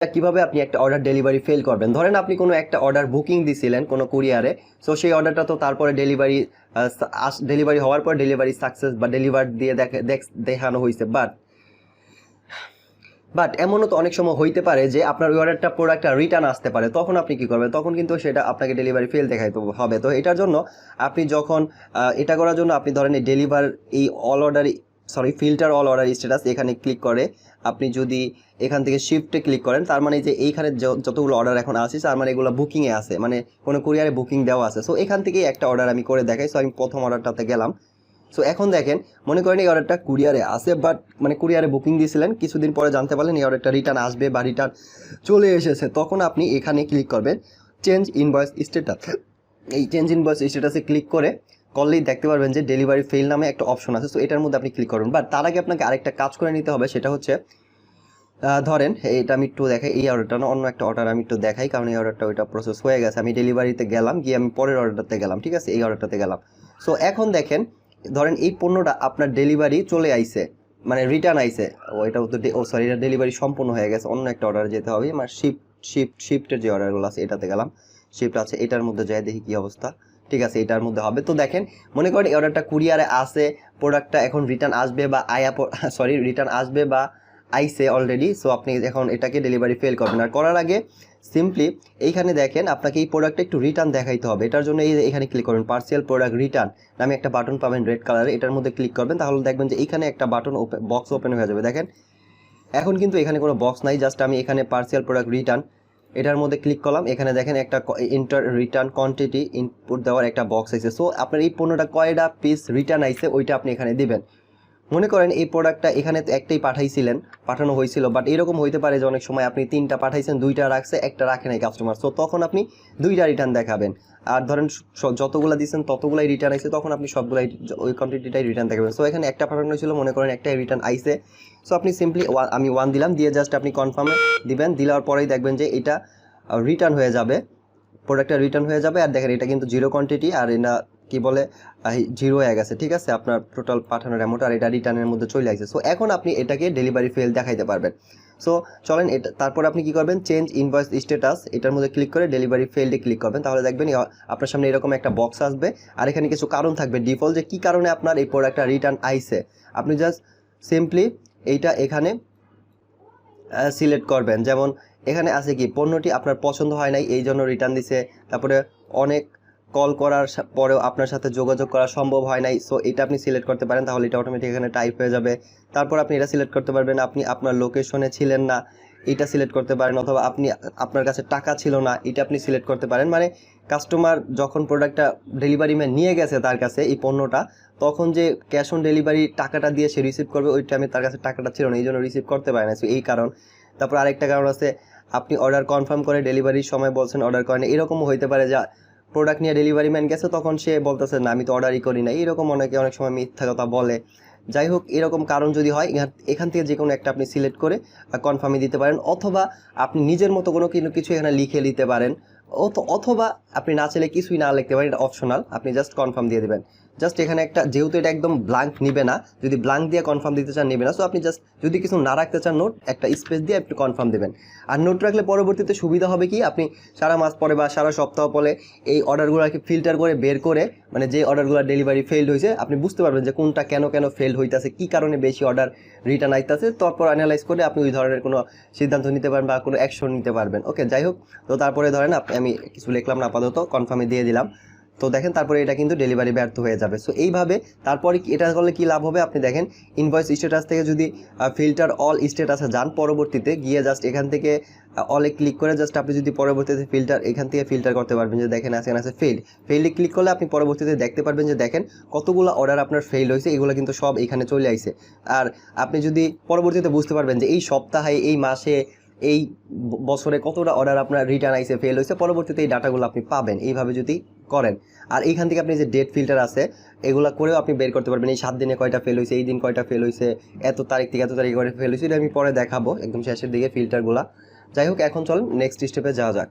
কিভাবে আপনি একটা অর্ডার ডেলিভারি ফেল করবেন। ধরেন আপনি কোনো একটা অর্ডার বুকিং দিছিলেন কোনো কুরিয়ারে, সো সেই অর্ডারটা তো তারপরে ডেলিভারি হওয়ার পর ডেলিভারি সাকসেস বা ডেলিভার দিয়ে দেখানো হয়েছে, বাট এমনও তো অনেক সময় হইতে পারে যে আপনার ওই অর্ডারটা প্রোডাক্টটা রিটার্ন আসতে পারে। তখন আপনি কি করবেন? তখন কিন্তু সেটা আপনাকে ডেলিভারি ফেল দেখাইতে হবে। তো এটার জন্য আপনি যখন এটা করার জন্য আপনি ধরেন এই all order filter all order status এখানে ক্লিক করে আপনি যদি এখান থেকে শিফটে ক্লিক করেন, তার মানে যে এইখানে যতগুলো অর্ডার এখন আছে তার মানে এগুলো বুকিংয়ে আছে, মানে কোনো কুরিয়ারে বুকিং দেওয়া আছে। সো এখান থেকে একটা অর্ডার আমি করে দেখাই। সো আমি প্রথম অর্ডারটাতে গেলাম। সো এখন দেখেন, মনে করেন এই অর্ডারটা কুরিয়ারে আছে, বাট মানে কুরিয়ারে বুকিং দিয়েছিলেন, কিছুদিন পরে জানতে পারলেন এই অর্ডারটা রিটার্ন আসবে বা রিটার্ন চলে এসেছে। তখন আপনি এখানে ক্লিক করবেন চেঞ্জ ইনভয়েস স্ট্যাটাস। এই চেঞ্জ ইনভয়েস স্ট্যাটাসে ক্লিক করে করলেই দেখতে পারবেন যে ডেলিভারি ফেল নামে একটা অপশন আছে। সো এটার মধ্যে আপনি ক্লিক করবেন। বাট তার আগে আপনাকে আরেকটা কাজ করে নিতে হবে, সেটা হচ্ছে ধরেন এটা আমি একটু দেখাই, এই অর্ডারটা না অন্য একটা অর্ডার আমি একটু দেখাই, কারণ এই অর্ডারটা ওইটা প্রসেস হয়ে গেছে। আমি ডেলিভারিতে গেলাম, গিয়ে আমি পরের অর্ডারটাতে গেলাম, ঠিক আছে, এই অর্ডারটাতে গেলাম। সো এখন দেখেন, ধরেন এই পণ্যটা আপনার ডেলিভারি চলে আইছে, মানে রিটার্ন আইছে, এটা ডেলিভারি সম্পূর্ণ হয়ে গেছে, অন্য একটা অর্ডার যেতে হবে। আমার শিফটের যে অর্ডারগুলো আছে এটাতে গেলাম, শিফট আছে, এটার মধ্যে যাই দেখি কি অবস্থা। ঠিক আছে, এটার মধ্যে হবে। তো দেখেন, মনে করেন এই অর্ডারটা কুরিয়ারে আসে, প্রোডাক্টটা এখন রিটার্ন আসবে বা রিটার্ন আসবে বা আইসে অলরেডি। সো আপনি এখন এটাকে ডেলিভারি ফেল করবেন। আর করার আগে সিম্পলি এইখানে দেখেন আপনাকে এই প্রোডাক্টটা একটু রিটার্ন দেখাইতে হবে। এটার জন্য এখানে ক্লিক করবেন, পার্সিয়াল প্রোডাক্ট রিটার্ন নামে একটা বাটন পাবেন রেড কালারে, এটার মধ্যে ক্লিক করবেন। তাহলে দেখবেন যে এইখানে একটা বক্স ওপেন হয়ে যাবে। দেখেন এখন কিন্তু এখানে কোনো বক্স নাই, জাস্ট আমি এখানে পার্সিয়াল প্রোডাক্ট রিটার্ন এটার মধ্যে ক্লিক করলাম। এখানে দেখেন একটা ইন্টার রিটার্ন কোয়ান্টিটি ইনপুট দেওয়ার একটা বক্স আছে। সো আপনার এই পণ্যটা কয়টা পিস রিটার্ন আইছে ওইটা আপনি এখানে দিবেন। মনে করেন এই প্রোডাক্টটা এখানে তো একটাই পাঠানো হয়েছিল, বাট এরকম হইতে পারে যে অনেক সময় আপনি 3টা পাঠাইছেন, 2টা রাখছে, একটা রাখে নাই কাস্টমার। সো তখন আপনি 2টা রিটার্ন দেখাবেন। আর ধরেন যতগুলো দিচ্ছেন ততগুলাই রিটার্ন আইছে, তখন আপনি সবগুলাই ওই কোয়ান্টিটিটাই রিটার্ন দেখাবেন। সো এখানে একটা পাঠানো হয়েছিল, মনে করেন একটাই রিটার্ন আইছে। সো আপনি সিম্পলি আমি 1 দিলাম, দিয়ে জাস্ট আপনি কনফার্মে দিবেন। দেওয়ার পরেই দেখবেন যে এটা রিটার্ন হয়ে যাবে, প্রোডাক্টটা রিটার্ন হয়ে যাবে। আর দেখেন এটা কিন্তু 0 কোয়ান্টিটি, আর এটা কি বলে 0 হয়ে গেছে, ঠিক আছে, আপনার টোটাল পাঠানোর অ্যামাউন্ট, আর এটা রিটার্নের মধ্যে চলে আসছে। সো এখন আপনি এটাকে ডেলিভারি ফেল দেখাইতে পারবেন। সো চলেন তারপর আপনি কি করবেন, চেঞ্জ ইনভয়েস স্ট্যাটাস এটার মধ্যে ক্লিক করে ডেলিভারি ফেলডে ক্লিক করবেন। তাহলে দেখবেন আপনার সামনে এরকম একটা বক্স আসবে, আর এখানে কিছু কারণ থাকবে ডিফল্ট, যে কি কারণে আপনার এই প্রোডাক্টটা রিটার্ন আইছে। আপনি জাস্ট সিম্পলি এইটা এখানে সিলেক্ট করবেন। যেমন এখানে আছে কি, পণ্যটি আপনার পছন্দ হয় নাই এই জন্য রিটার্ন দিছে, তারপরে অনেক কল করার পরেও আপনার সাথে যোগাযোগ করা সম্ভব হয় নাই। সো এটা আপনি সিলেক্ট করতে পারেন, তাহলে এটা অটোমেটিক এখানে টাইপ হয়ে যাবে। তারপর আপনি এটা সিলেক্ট করতে পারবেন, আপনি আপনার লোকেশনে ছিলেন না, এটা সিলেক্ট করতে পারেন, অথবা আপনার কাছে টাকা ছিল না, এটা আপনি সিলেক্ট করতে পারেন। মানে কাস্টমার যখন প্রোডাক্টটা ডেলিভারি ম্যান নিয়ে গেছে তার কাছে এই পণ্যটা, তখন যে ক্যাশ অন ডেলিভারি টাকাটা দিয়ে সে রিসিভ করবে, ওই টাইমে তার কাছে টাকাটা ছিল না, এই জন্য রিসিভ করতে পারে না। সো এই কারণ। তারপর আরেকটা কারণ আছে, আপনি অর্ডার কনফার্ম করে ডেলিভারির সময় বলছেন অর্ডার করেন, এরকমও হইতে পারে যে প্রোডাক্ট নিয়ে ডেলিভারি ম্যান গেছে, তখন সে বলতেছে না আমি তো অর্ডারই করি না, এরকম অনেক সময় মিথ্যা কথা বলে। যাই হোক, এরকম কারণ যদি হয়, এখান থেকে যে কোনো একটা আপনি সিলেক্ট করে কনফার্মই দিতে পারেন, অথবা আপনি নিজের মতো কোনো কিছু এখানে লিখে দিতে পারেন, অথবা আপনি না চাইলে কিছুই না লিখতে পারেন, এটা অপশনাল, আপনি জাস্ট কনফার্ম দিয়ে দেবেন। জাস্ট এখানে একটা, যেহেতু এটা একদম ব্ল্যাঙ্ক নিবে না, যদি ব্ল্যাঙ্ক দিয়ে কনফার্ম দিতে চান নিবে না। সো আপনি জাস্ট যদি কিছু না রাখতে চান নোট, একটা স্পেস দিয়ে একটু কনফার্ম দেবেন। আর নোট রাখলে পরবর্তীতে সুবিধা হবে কি, আপনি সারা মাস পরে বা সারা সপ্তাহ পরে এই অর্ডারগুলোকে ফিল্টার করে বের করে, মানে যে অর্ডারগুলো ডেলিভারি ফেইল্ড হয়েছে আপনি বুঝতে পারবেন যে কোনটা কেন ফেইল্ড হইতেছে, কি কারণে বেশি অর্ডার রিটার্ন আইতেছে। তারপর অ্যানালাইজ করে আপনি ওই ধরনের কোনো সিদ্ধান্ত নিতে পারবেন বা কোনো অ্যাকশন নিতে পারবেন। ওকে, যাই হোক, তো তারপরে ধরেন আমি কিছু লিখলাম না, আপাতত কনফার্মে দিয়ে দিলাম। তো দেখেন তারপরে এটা কিন্তু ডেলিভারি ব্যর্থ হয়ে যাবে। সো এইভাবে তারপরে এটা করলে কি লাভ হবে, আপনি দেখেন ইনভয়েস স্ট্যাটাস থেকে যদি ফিল্টার অল স্ট্যাটাসে যান, পরবর্তীতে গিয়ে জাস্ট এখান থেকে অলে ক্লিক করে জাস্ট আপনি যদি পরবর্তীতে এখান থেকে ফিল্টার করতে পারবেন, যে দেখেন এখানে আছে ফেইল্ডে ক্লিক করলে আপনি পরবর্তীতে দেখতে পারবেন যে দেখেন কতগুলো অর্ডার আপনার ফেইল হয়েছে, এগুলো কিন্তু সব এখানে চলে আসছে। আর আপনি যদি পরবর্তীতে বুঝতে পারবেন যে এই সপ্তাহে, এই মাসে, এই বছরে কতটা অর্ডার আপনার রিটার্ন আইসে, ফেল হয়েছে, পরবর্তীতে এই ডাটাগুলো আপনি পাবেন এইভাবে যদি করেন। আর এইখান থেকে আপনি যে ডেট ফিল্টার আছে এগুলো করেও আপনি বের করতে পারবেন, এই 7 দিনে কয়টা ফেল হয়েছে, এই দিন কয়টা ফেল হয়েছে, এত তারিখ থেকে এত তারিখ করে ফেল হয়েছে, এটা আমি পরে দেখাবো একদম শেষের দিকে ফিল্টারগুলা। যাই হোক, এখন চলেন নেক্সট স্টেপে যাওয়া যাক।